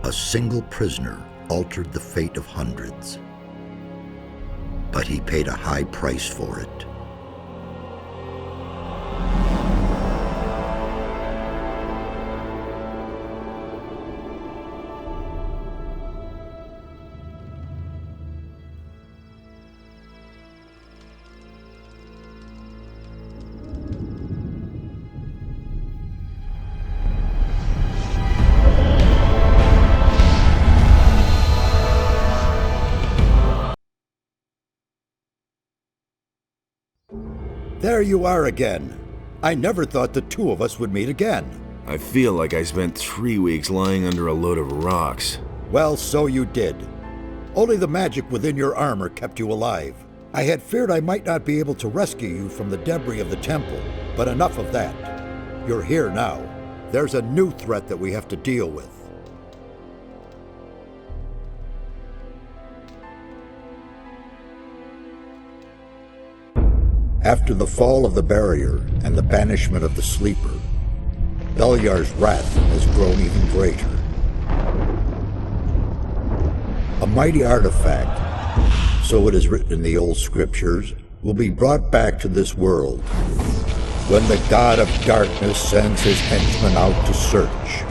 A single prisoner altered the fate of hundreds, but he paid a high price for it. There you are again. I never thought the two of us would meet again. I feel like I spent 3 weeks lying under a load of rocks. Well, so you did. Only the magic within your armor kept you alive. I had feared I might not be able to rescue you from the debris of the temple, but enough of that. You're here now. There's a new threat that we have to deal with. After the fall of the barrier and the banishment of the sleeper, Beliar's wrath has grown even greater. A mighty artifact, so it is written in the old scriptures, will be brought back to this world when the god of darkness sends his henchmen out to search.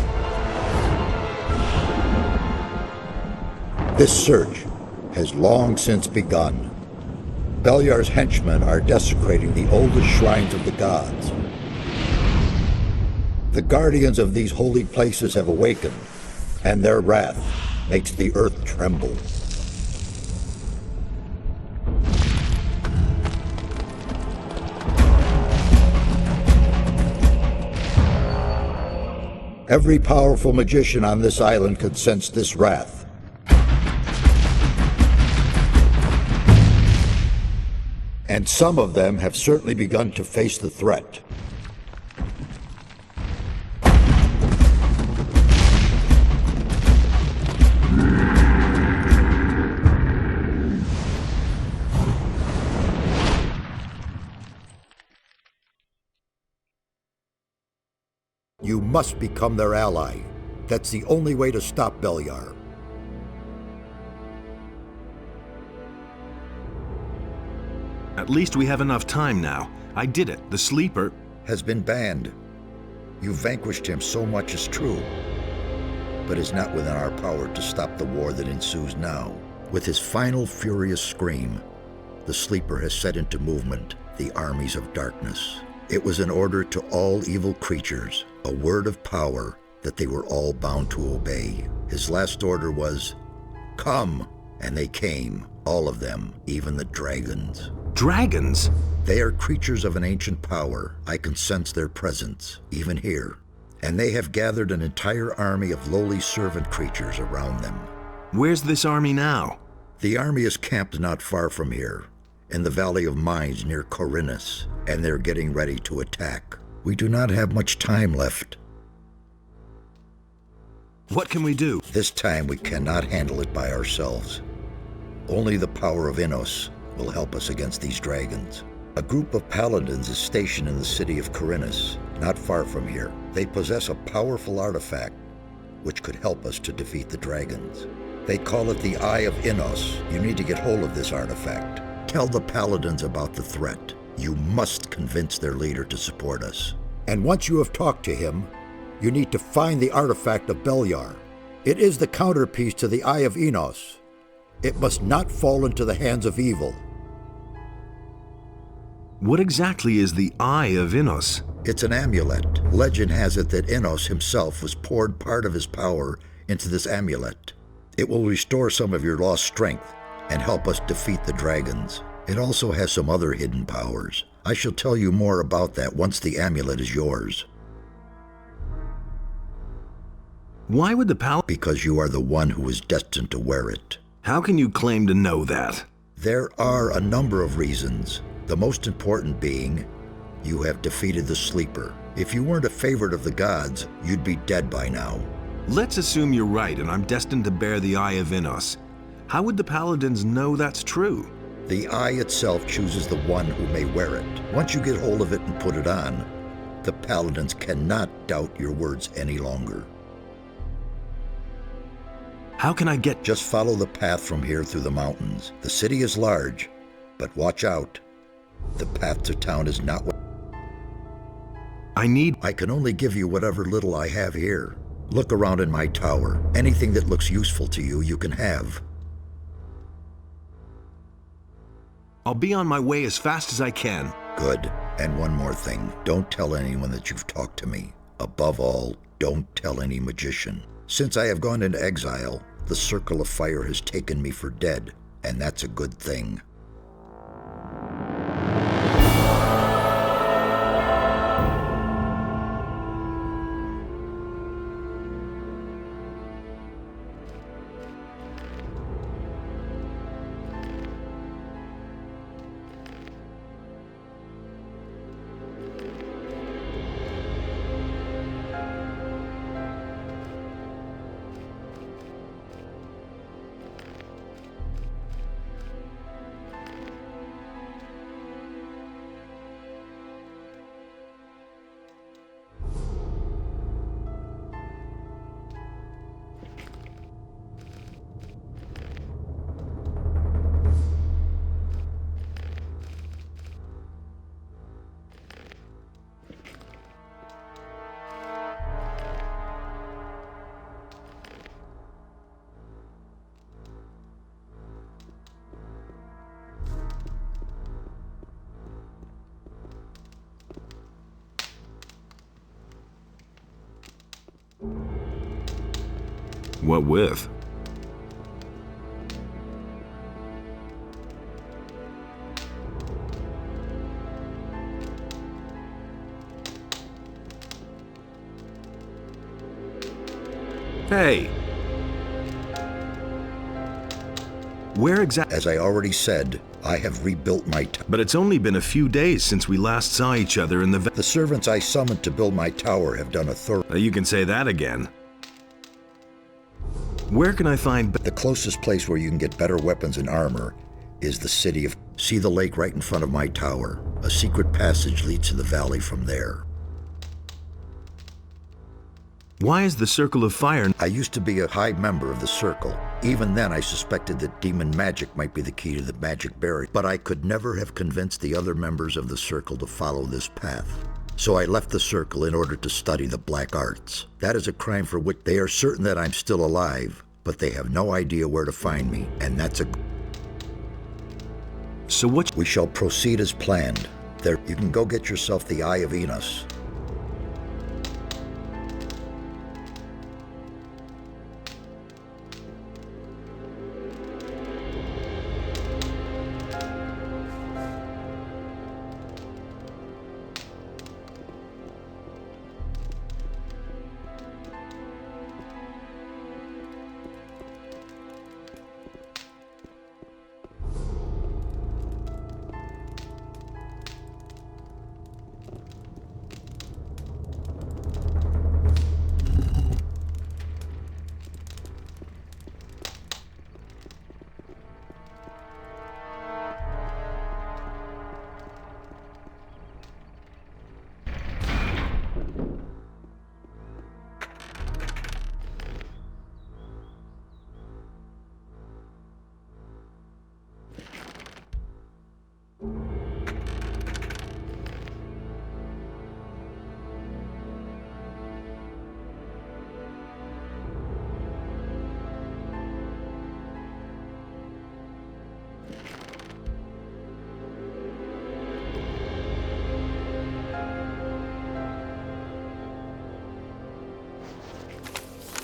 This search has long since begun. Beliar's henchmen are desecrating the oldest shrines of the gods. The guardians of these holy places have awakened, and their wrath makes the earth tremble. Every powerful magician on this island could sense this wrath. And some of them have certainly begun to face the threat. You must become their ally. That's the only way to stop Beliar. At least we have enough time now. I did it. The sleeper has been banned. You vanquished him, so much is true, but it's not within our power to stop the war that ensues now. With his final furious scream, the sleeper has set into movement the armies of darkness. It was an order to all evil creatures, a word of power that they were all bound to obey. His last order was, "Come!" And they came, all of them, even the dragons. Dragons? They are creatures of an ancient power. I can sense their presence, even here. And they have gathered an entire army of lowly servant creatures around them. Where's this army now? The army is camped not far from here, in the Valley of Mines near Corinus, and they're getting ready to attack. We do not have much time left. What can we do? This time we cannot handle it by ourselves. Only the power of Innos will help us against these dragons. A group of paladins is stationed in the city of Corinus, not far from here. They possess a powerful artifact which could help us to defeat the dragons. They call it the Eye of Innos. You need to get hold of this artifact. Tell the paladins about the threat. You must convince their leader to support us. And once you have talked to him, you need to find the artifact of Beliar. It is the counterpiece to the Eye of Innos. It must not fall into the hands of evil. What exactly is the Eye of Innos? It's an amulet. Legend has it that Innos himself was poured part of his power into this amulet. It will restore some of your lost strength and help us defeat the dragons. It also has some other hidden powers. I shall tell you more about that once the amulet is yours. Why would the paladin? Because you are the one who is destined to wear it. How can you claim to know that? There are a number of reasons. The most important being, you have defeated the sleeper. If you weren't a favorite of the gods, you'd be dead by now. Let's assume you're right and I'm destined to bear the Eye of Innos. How would the paladins know that's true? The eye itself chooses the one who may wear it. Once you get hold of it and put it on, the paladins cannot doubt your words any longer. How can I get... Just follow the path from here through the mountains. The city is large, but watch out. The path to town is not what... I can only give you whatever little I have here. Look around in my tower. Anything that looks useful to you, you can have. I'll be on my way as fast as I can. Good. And one more thing. Don't tell anyone that you've talked to me. Above all, don't tell any magician. Since I have gone into exile, the Circle of Fire has taken me for dead, and that's a good thing. What with? Hey! Where exactly? As I already said, I have rebuilt my tower. But it's only been a few days since we last saw each other in the... The servants I summoned to build my tower have done a thorough... You can say that again. Where can I find... The closest place where you can get better weapons and armor is the city of... See the lake right in front of my tower. A secret passage leads to the valley from there. Why is the Circle of Fire... I used to be a high member of the Circle. Even then I suspected that demon magic might be the key to the magic barrier, but I could never have convinced the other members of the Circle to follow this path. So I left the Circle in order to study the black arts. That is a crime for which they are certain that I'm still alive, but they have no idea where to find me, and that's a... So what... We shall proceed as planned. There, you can go get yourself the Eye of Enos.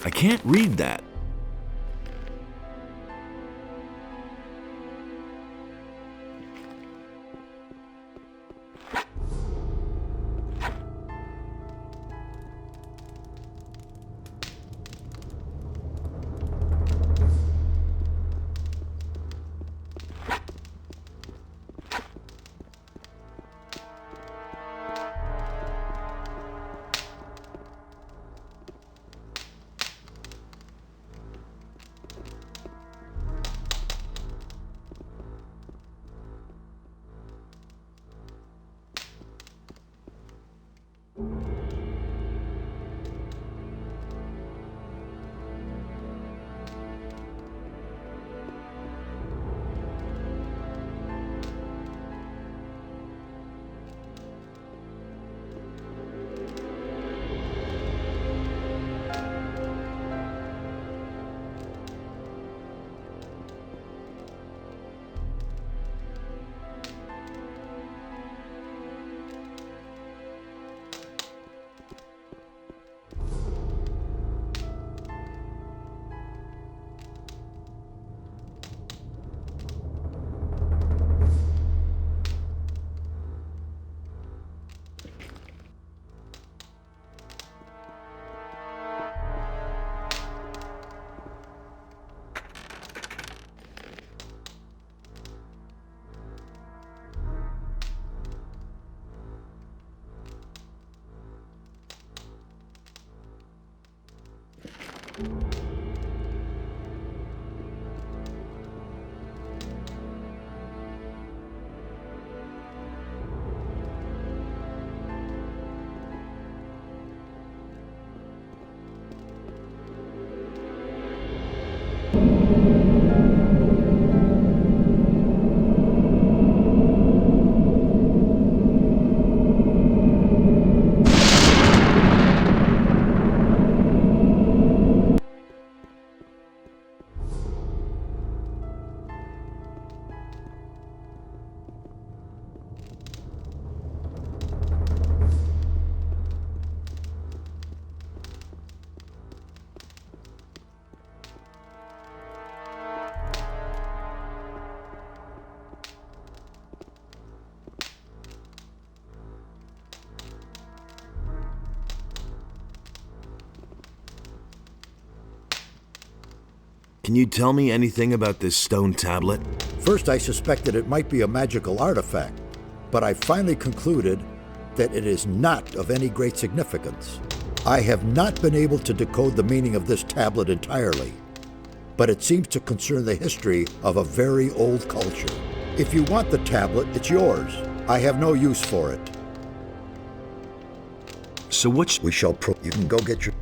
I can't read that. Can you tell me anything about this stone tablet? First, I suspected it might be a magical artifact, but I finally concluded that it is not of any great significance. I have not been able to decode the meaning of this tablet entirely, but it seems to concern the history of a very old culture. If you want the tablet, it's yours. I have no use for it. So what? We shall You can go get your...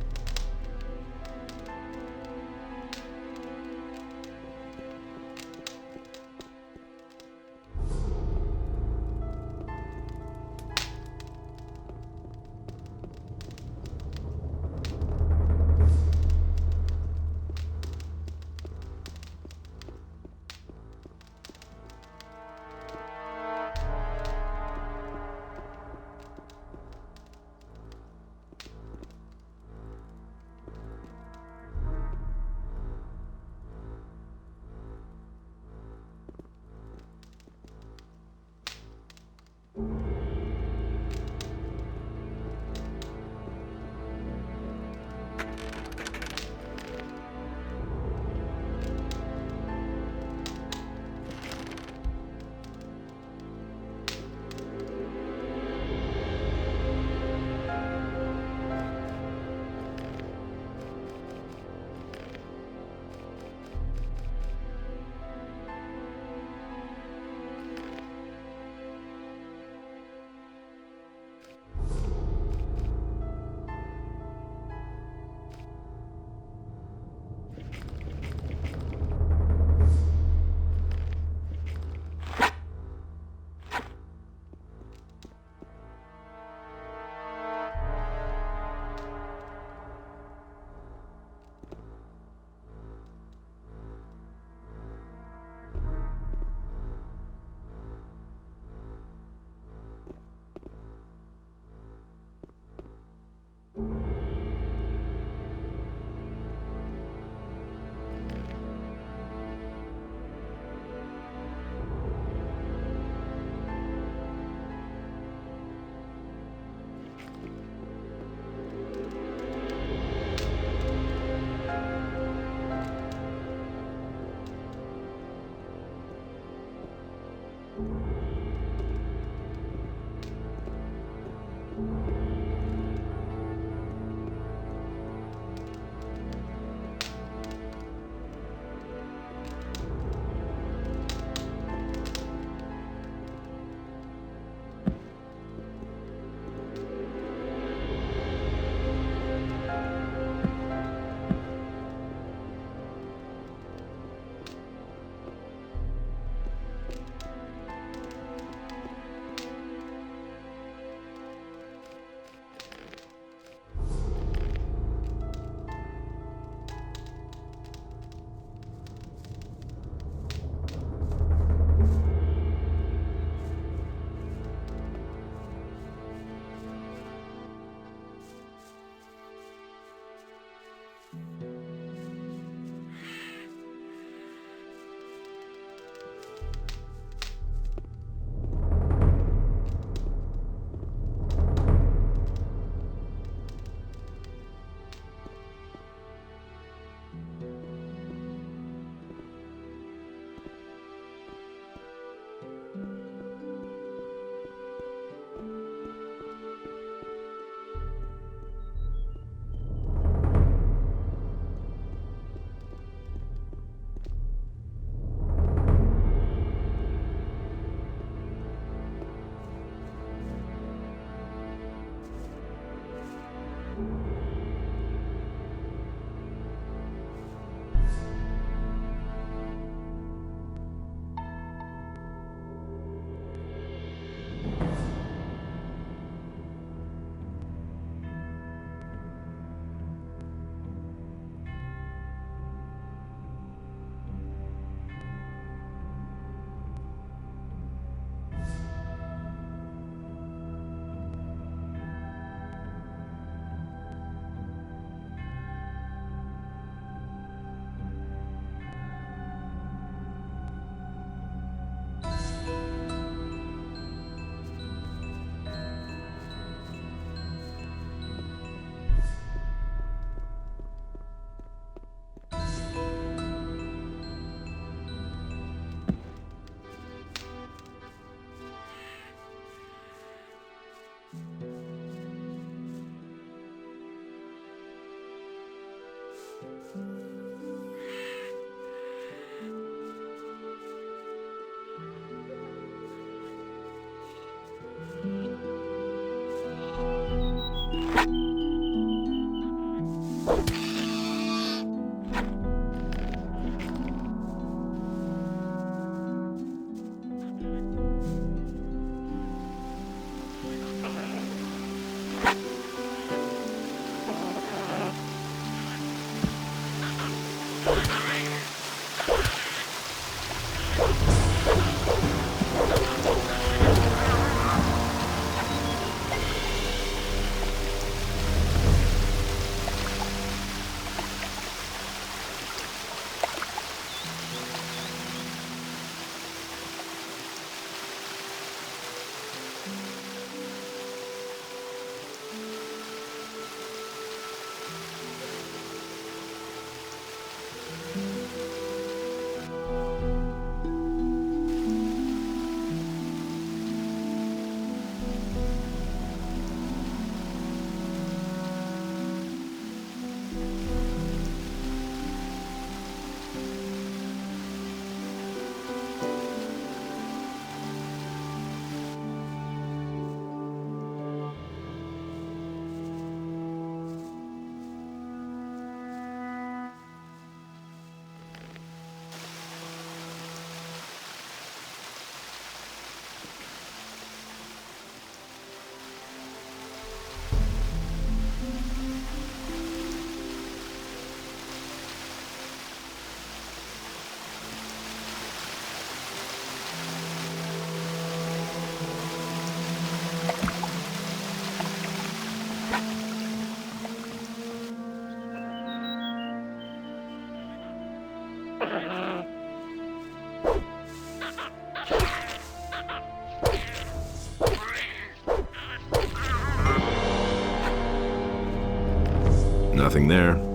Nothing there.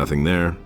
Nothing there.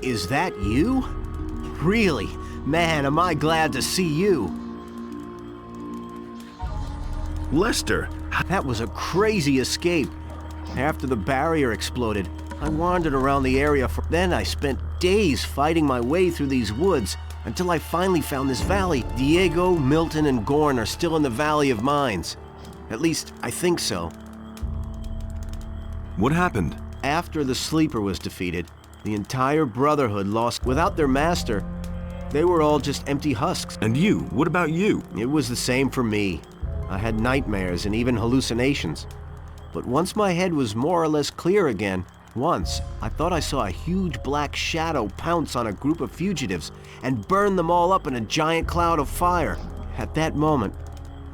Is that you? Really? Man, am I glad to see you. Lester, That was a crazy escape. After the barrier exploded, I wandered around the area then I spent days fighting my way through these woods until I finally found this valley. Diego, Milton, and Gorn are still in the Valley of Mines. At least, I think so. what happened? After the Sleeper was defeated, the entire Brotherhood lost. Without their master, they were all just empty husks. And you, what about you? It was the same for me. I had nightmares and even hallucinations. But once my head was more or less clear again, once I thought I saw a huge black shadow pounce on a group of fugitives and burn them all up in a giant cloud of fire. At that moment,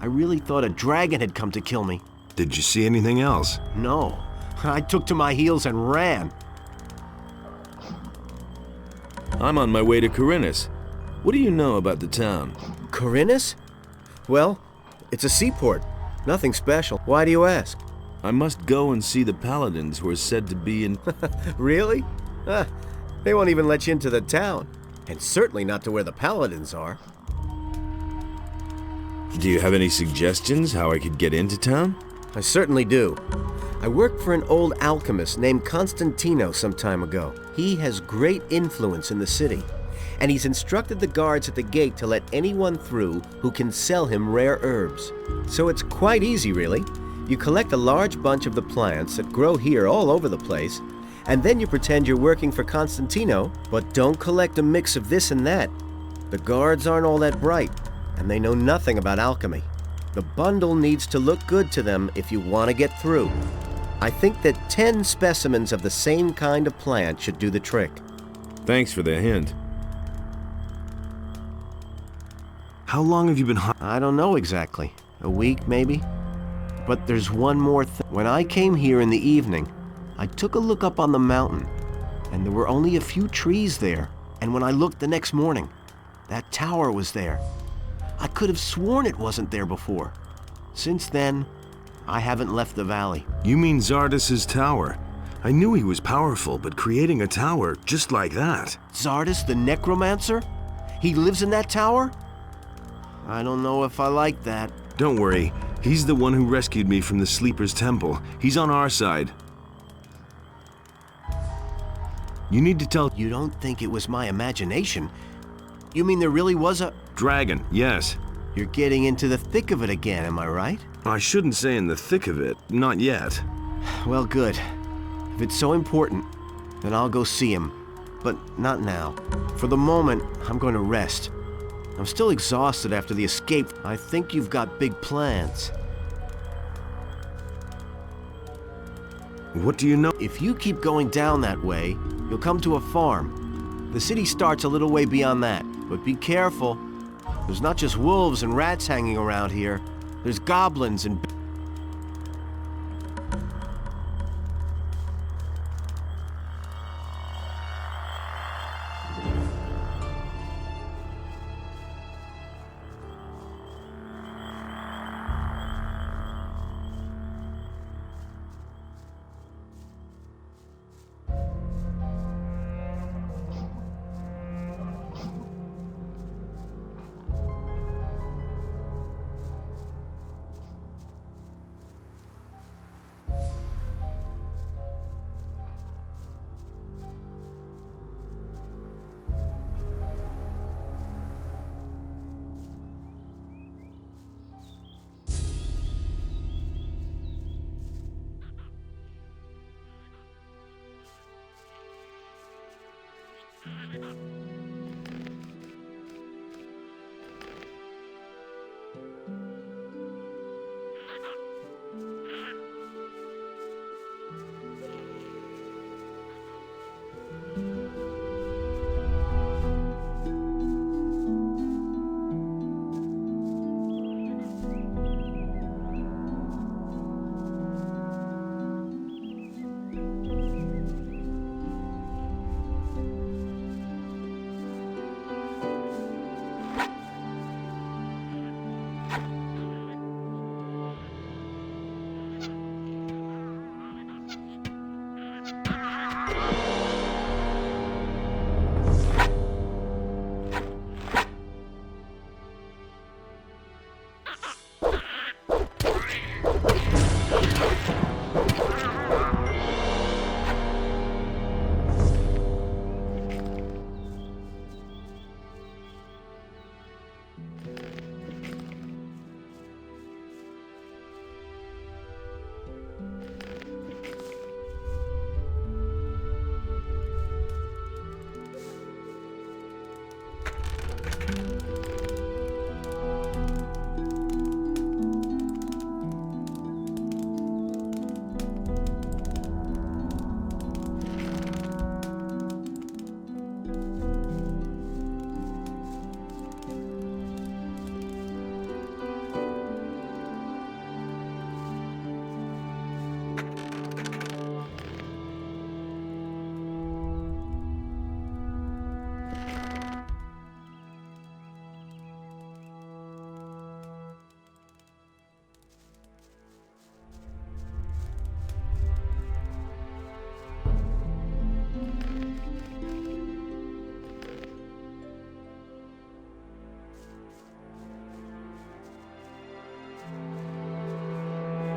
I really thought a dragon had come to kill me. Did you see anything else? No, I took to my heels and ran. I'm on my way to Corinus. What do you know about the town? Corinus? Well, it's a seaport. Nothing special. Why do you ask? I must go and see the paladins who are said to be in... Really? They won't even let you into the town. And certainly not to where the paladins are. Do you have any suggestions how I could get into town? I certainly do. I worked for an old alchemist named Constantino some time ago. He has great influence in the city, and he's instructed the guards at the gate to let anyone through who can sell him rare herbs. So it's quite easy, really. You collect a large bunch of the plants that grow here all over the place, and then you pretend you're working for Constantino, but don't collect a mix of this and that. The guards aren't all that bright, and they know nothing about alchemy. The bundle needs to look good to them if you want to get through. I think that 10 specimens of the same kind of plant should do the trick. Thanks for the hint. How long have you been I don't know exactly. A week, maybe? But there's one more thing. When I came here in the evening, I took a look up on the mountain, and there were only a few trees there. And when I looked the next morning, that tower was there. I could have sworn it wasn't there before. Since then, I haven't left the valley. You mean Zardas's tower? I knew he was powerful, but creating a tower just like that... Zardas the necromancer? He lives in that tower? I don't know if I like that. Don't worry, he's the one who rescued me from the Sleeper's temple. He's on our side. You need to tell... You don't think it was my imagination? You mean there really was a... Dragon, yes. You're getting into the thick of it again, am I right? I shouldn't say in the thick of it, not yet. Well, good. If it's so important, then I'll go see him. But not now. For the moment, I'm going to rest. I'm still exhausted after the escape. I think you've got big plans. What do you know? If you keep going down that way, you'll come to a farm. The city starts a little way beyond that, but be careful. There's not just wolves and rats hanging around here. There's goblins and...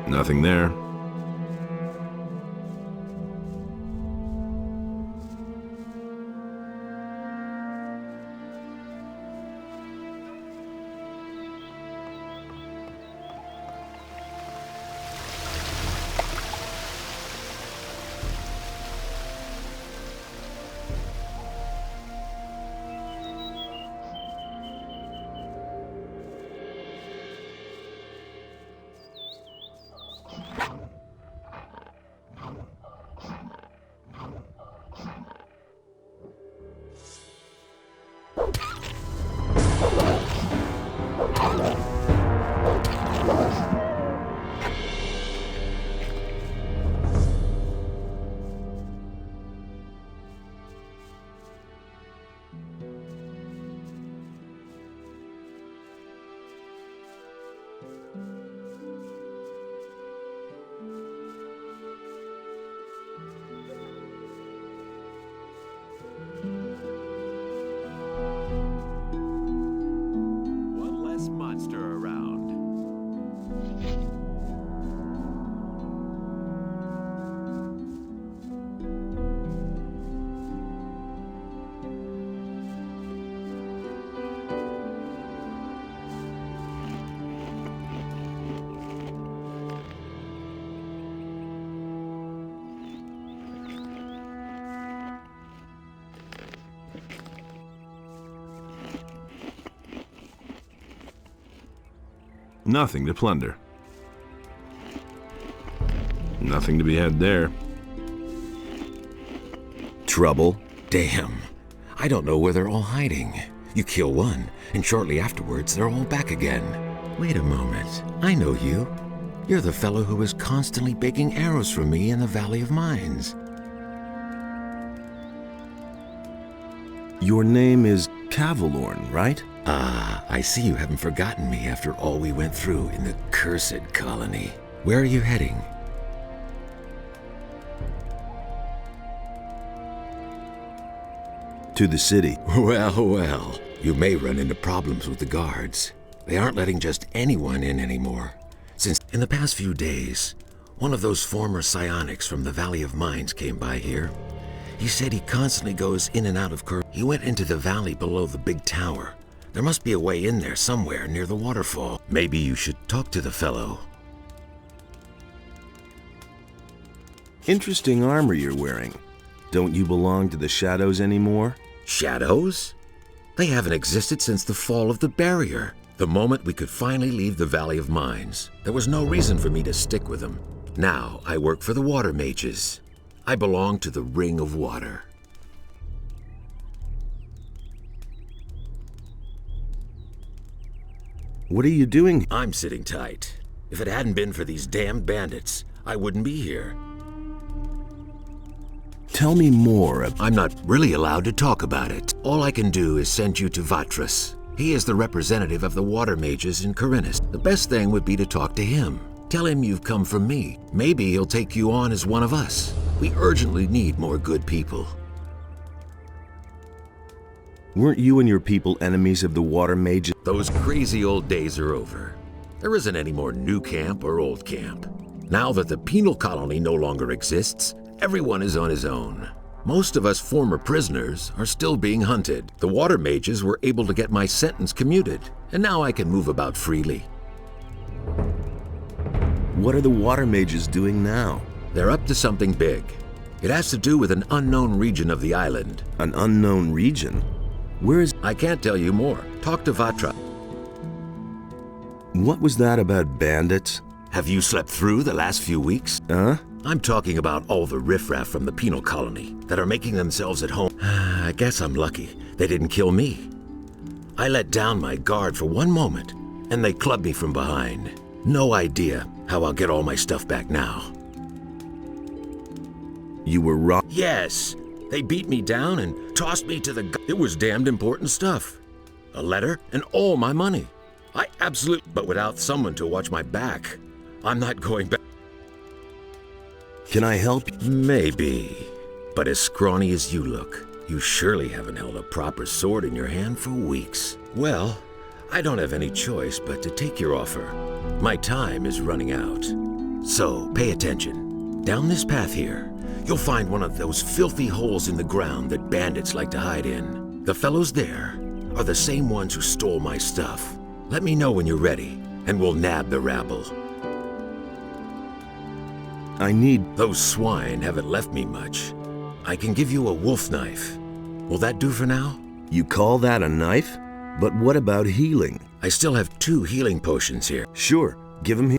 Nothing there. One less monster around. Nothing to plunder. Nothing to be had there. Trouble? Damn. I don't know where they're all hiding. You kill one, and shortly afterwards they're all back again. Wait a moment. I know you. You're the fellow who was constantly baking arrows for me in the Valley of Mines. Your name is Cavalorn, right? Ah, I see you haven't forgotten me after all we went through in the cursed colony. Where are you heading? To the city. Well. You may run into problems with the guards. They aren't letting just anyone in anymore. Since in the past few days, one of those former psionics from the Valley of Mines came by here. He said he constantly goes in and out of He went into the valley below the big tower. There must be a way in there somewhere near the waterfall. Maybe you should talk to the fellow. Interesting armor you're wearing. Don't you belong to the Shadows anymore? Shadows? They haven't existed since the fall of the barrier. The moment we could finally leave the Valley of Mines, there was no reason for me to stick with them. Now I work for the water mages. I belong to the Ring of Water. What are you doing? I'm sitting tight. If it hadn't been for these damned bandits, I wouldn't be here. Tell me more. I'm not really allowed to talk about it. All I can do is send you to Vatras. He is the representative of the water mages in Corinus. The best thing would be to talk to him. Tell him you've come from me. Maybe he'll take you on as one of us. We urgently need more good people. Weren't you and your people enemies of the water mages? Those crazy old days are over. There isn't any more new camp or old camp. Now that the penal colony no longer exists, everyone is on his own. Most of us former prisoners are still being hunted. The water mages were able to get my sentence commuted, and now I can move about freely. What are the water mages doing now? They're up to something big. It has to do with an unknown region of the island. An unknown region? Where is... I can't tell you more. Talk to Vatra. What was that about bandits? Have you slept through the last few weeks? Huh? I'm talking about all the riffraff from the penal colony that are making themselves at home. I guess I'm lucky. They didn't kill me. I let down my guard for one moment, and they clubbed me from behind. No idea how I'll get all my stuff back now. You were wrong. Yes, they beat me down and tossed me to the... It was damned important stuff. A letter and all my money. But without someone to watch my back, I'm not going back. Can I help you? Maybe. But as scrawny as you look, you surely haven't held a proper sword in your hand for weeks. Well, I don't have any choice but to take your offer. My time is running out. So, pay attention. Down this path here, you'll find one of those filthy holes in the ground that bandits like to hide in. The fellows there are the same ones who stole my stuff. Let me know when you're ready, and we'll nab the rabble. I need... Those swine haven't left me much. I can give you a wolf knife. Will that do for now? You call that a knife? But what about healing? I still have 2 healing potions here. Sure, give him here.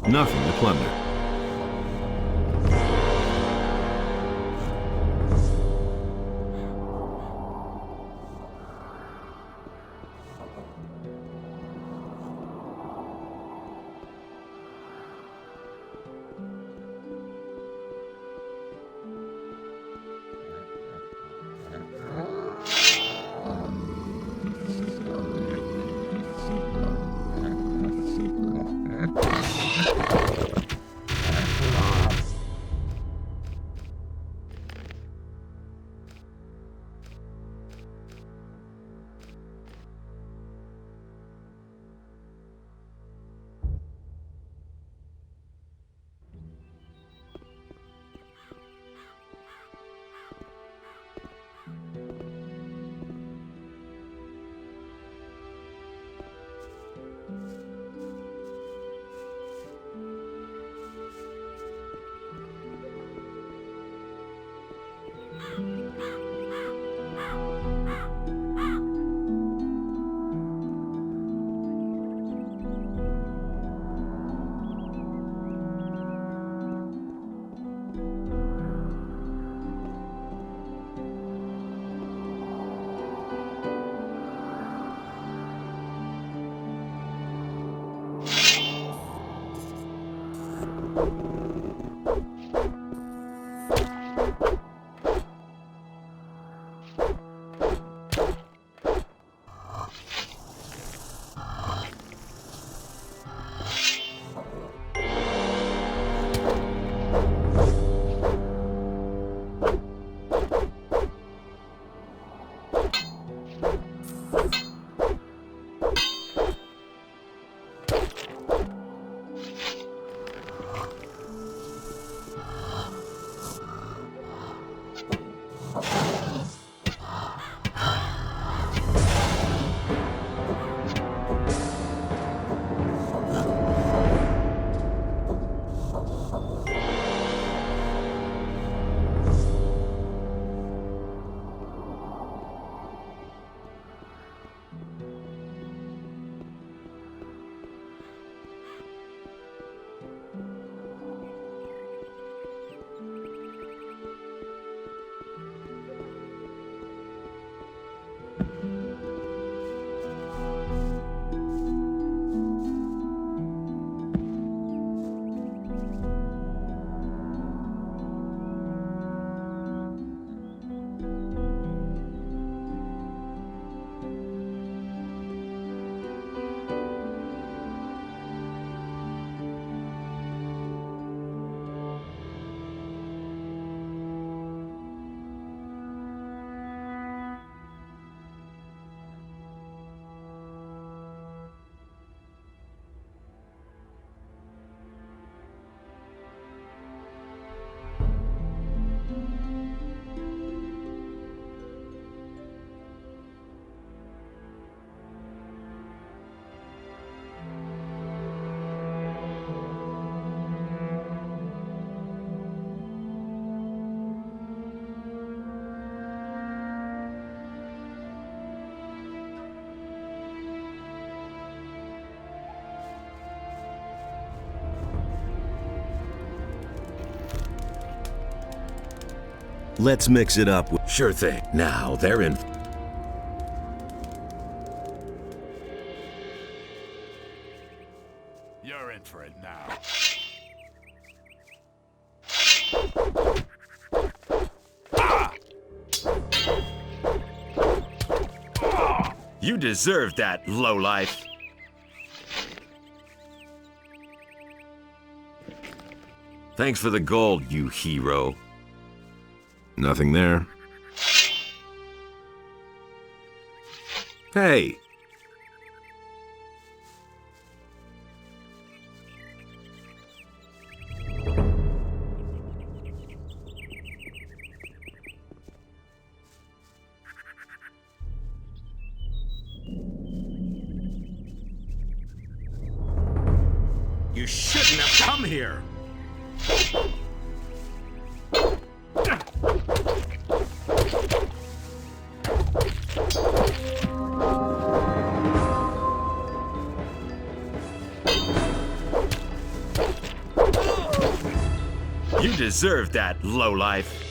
Nothing to plunder. Let's mix it up with... Sure thing. Now, they're in. You're in for it now. You deserve that, lowlife. Thanks for the gold, you hero. Nothing there. Hey! You shouldn't have come here. You deserve that, lowlife.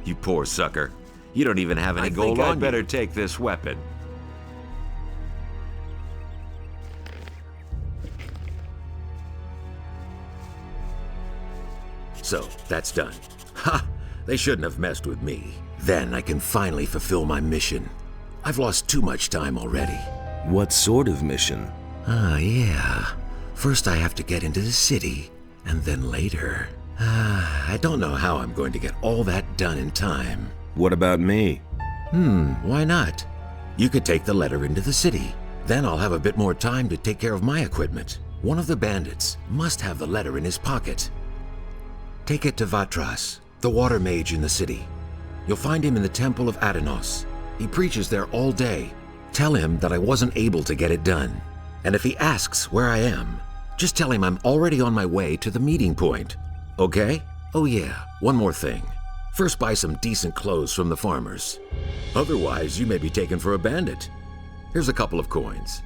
You poor sucker. You don't even have any gold on you. I better take this weapon. So, that's done. Ha! They shouldn't have messed with me. Then I can finally fulfill my mission. I've lost too much time already. What sort of mission? Ah, yeah. First I have to get into the city, and then later... I don't know how I'm going to get all that done in time. What about me? Why not? You could take the letter into the city. Then I'll have a bit more time to take care of my equipment. One of the bandits must have the letter in his pocket. Take it to Vatras, the water mage in the city. You'll find him in the Temple of Adanos. He preaches there all day. Tell him that I wasn't able to get it done. And if he asks where I am, just tell him I'm already on my way to the meeting point. Okay? Oh yeah, one more thing. First buy some decent clothes from the farmers. Otherwise, you may be taken for a bandit. Here's a couple of coins.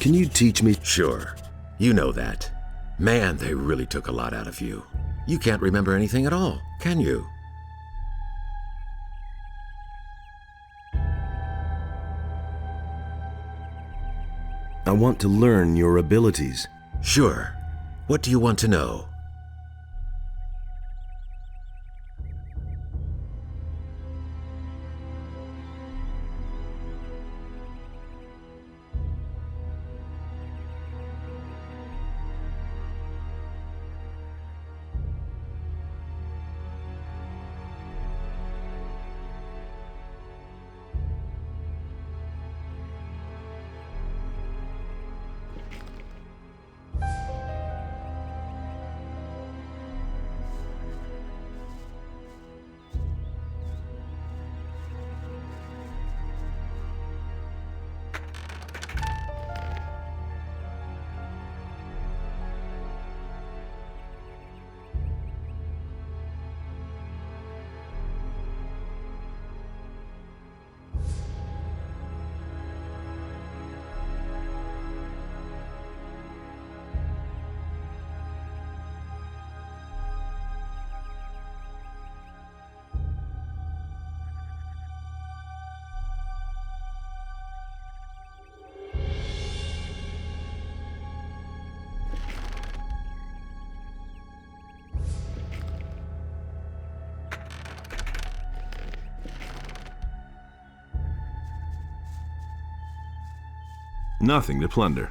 Can you teach me? Sure. You know that. Man, they really took a lot out of you. You can't remember anything at all, can you? I want to learn your abilities. Sure. What do you want to know? Nothing to plunder.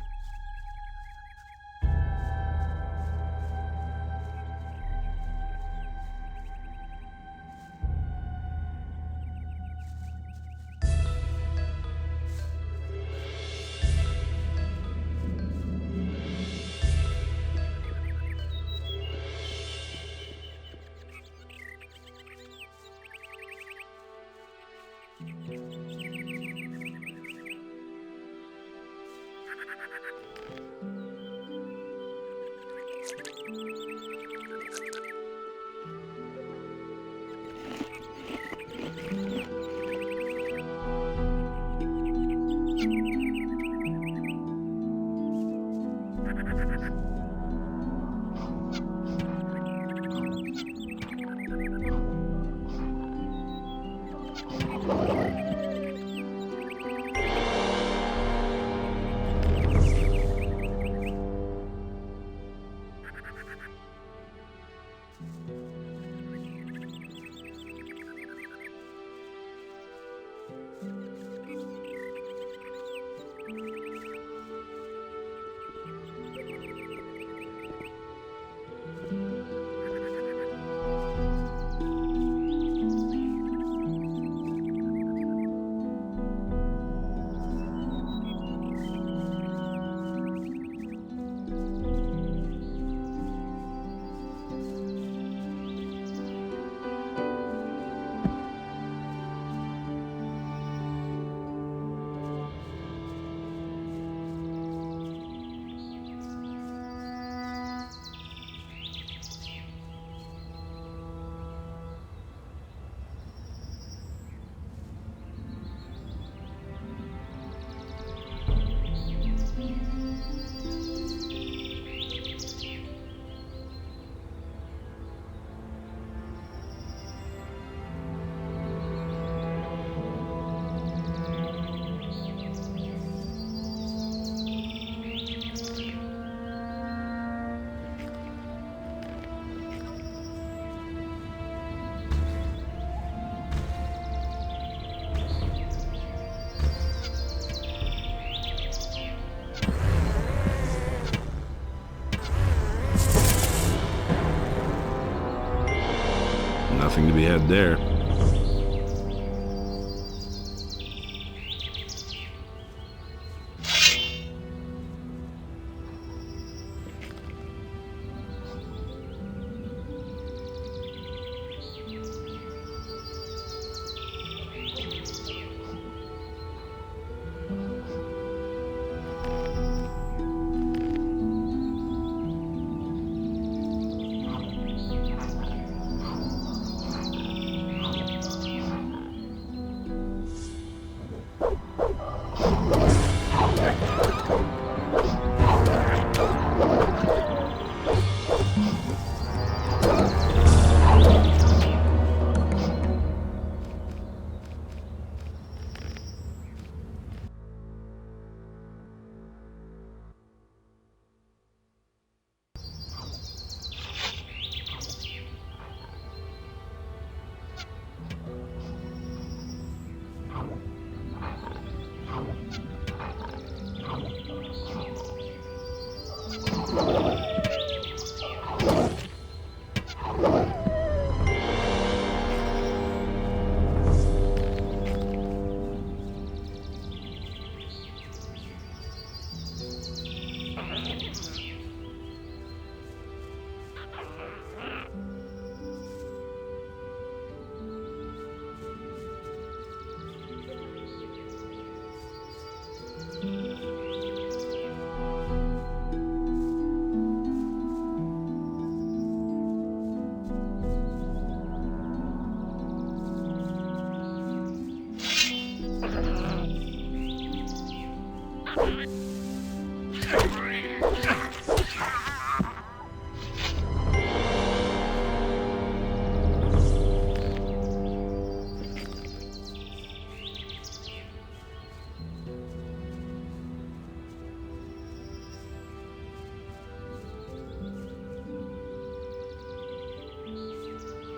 Nothing to be had there.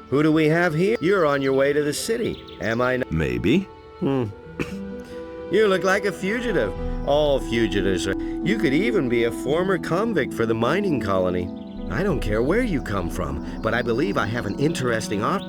Who do we have here? You're on your way to the city, am I not? Maybe. You look like a fugitive. All fugitives are. You could even be a former convict for the mining colony. I don't care where you come from, but I believe I have an interesting offer.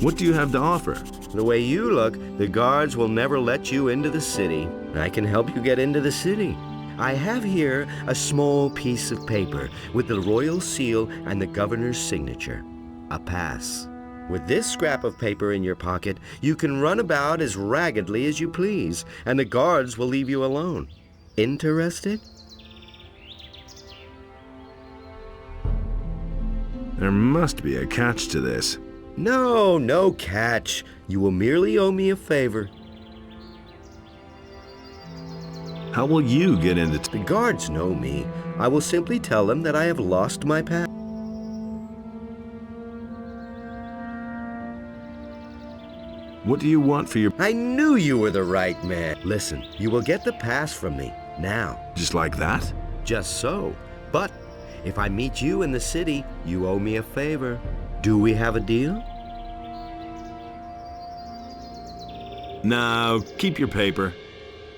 What do you have to offer? The way you look, the guards will never let you into the city. I can help you get into the city. I have here a small piece of paper with the royal seal and the governor's signature. A pass. With this scrap of paper in your pocket, you can run about as raggedly as you please, and the guards will leave you alone. Interested? There must be a catch to this. No, no catch. You will merely owe me a favor. How will you get into The guards know me. I will simply tell them that I have lost my pass. What do you want for your... I knew you were the right man. Listen, you will get the pass from me, now. Just like that? Just so. But if I meet you in the city, you owe me a favor. Do we have a deal? Now, keep your paper.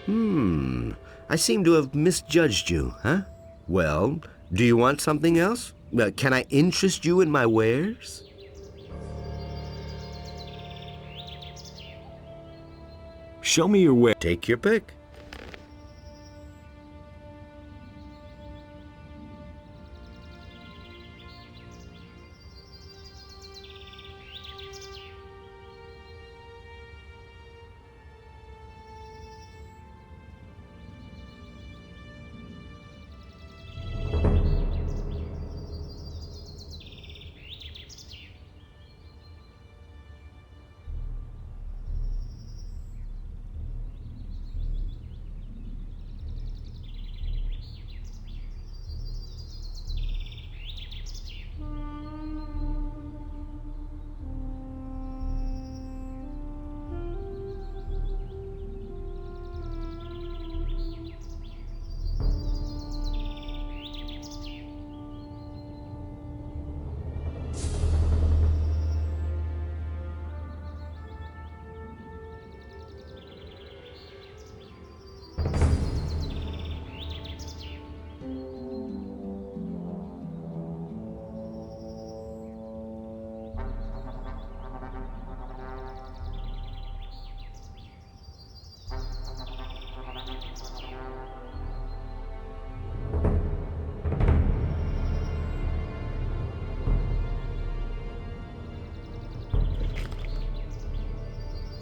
I seem to have misjudged you, huh? Well, do you want something else? Can I interest you in my wares? Show me your way. Take your pick.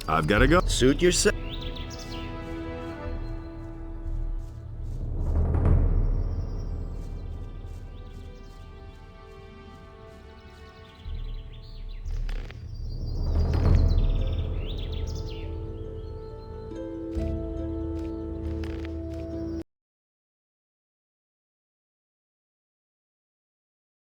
I've got to go. Suit yourself.